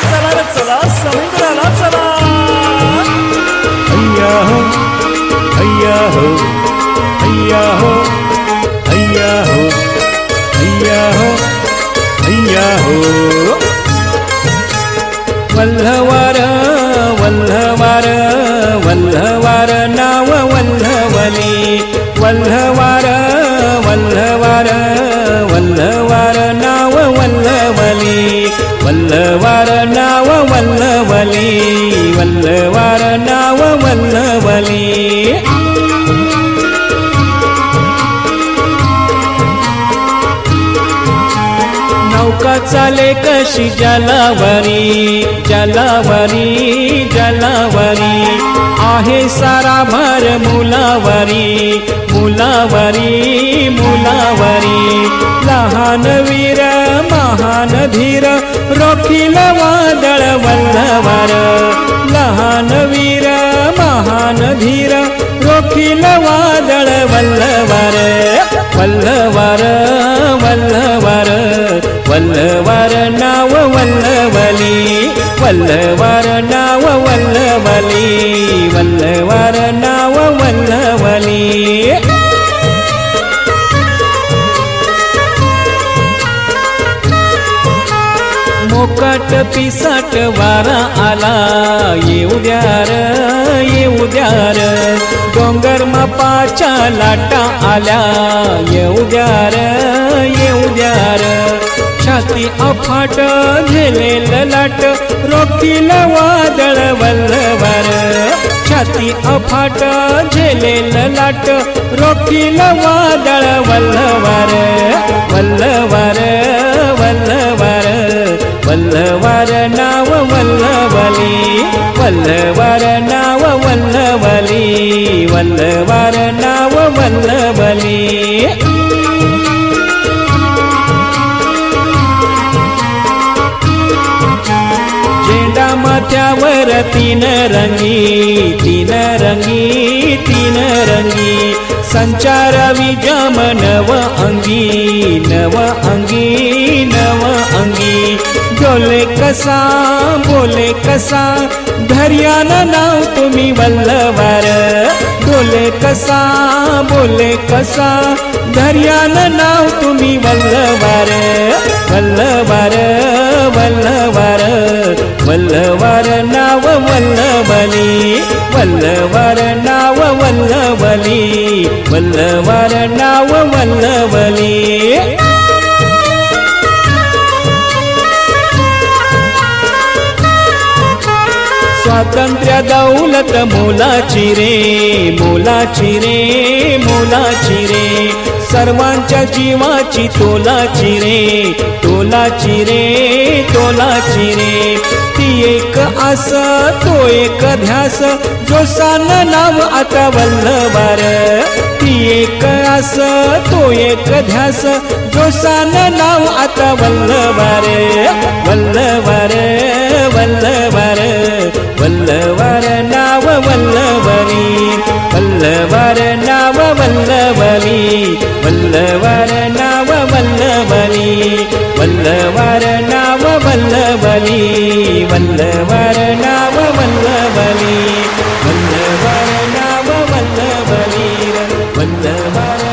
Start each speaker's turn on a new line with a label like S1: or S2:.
S1: चला रे चला समुद्राला चला
S2: हैया हो हैया हो हैया हो हैया हो हैया हो हैया हो वल्हवार वल्हवार वल्हवार नाव वल्हवली वल्हवार वल्हवार वल्हवार नाव वल्हवली वल्हवार नाव वल्हवली वल्हवार नाव वल्हवली नौका चाले कशी जलावरी जलावरी जलावरी आहे सारा भर मुलावरी मुलावरी मुलावरी लहान वीर महान धीर रोखील वादळ वल्हवार लहान वीर महान धीर रोखील वादळ वल्हवार वल्हवार वल्हवार वल्हवार नाव वल्हवली वल्हवार नाव वल्हवली वल्हवार नाव वल्हवली मोकाट पिसाट वारा आला येऊ द्या डोंगर मापाच्या लाटा आल्या येऊ द्या छाती अफाट झेलेल लाट रोखील वादळ वल्हवार छाती अफाट झेलेल लाट रोखील वादळ वल्हवार वल्हवार वल्हवार वल्हवार नाव वल्हवली वल्हवार नाव वल्हवली वल्हवार नाव वल्हवली झेंडा माथ्यावर तीन रंगी संचार विजम नव अंगी बोले कसा धैर्यान नाव तुम्ही वल्हवार बोले कसा धैर्यान नाव तुम्ही वल्हवार वल्हवार वल्हवार वल्हवार नाव वल्हवली वल्हवार नाव वल्हवली वल्हवार नाव वल्हवली स्वातंत्र्य दौलत मोलाची रे सर्वांच्या जीवाची तोलाची रे ती एक आस तो एक ध्यास जोशान नाव आता वल्हवार ती एक आस तो एक ध्यास जोशान नाव आता वल्हवार वल्हवार वल्हवार वल्हवार नाव वल्हवली वल्हवार नाव वल्हवली वल्हवार नाव वल्हवली वल्हवार नाव वल्हवली वल्हवार नाव वल्हवली वल्हवार नाव वल्हवली वल्हवार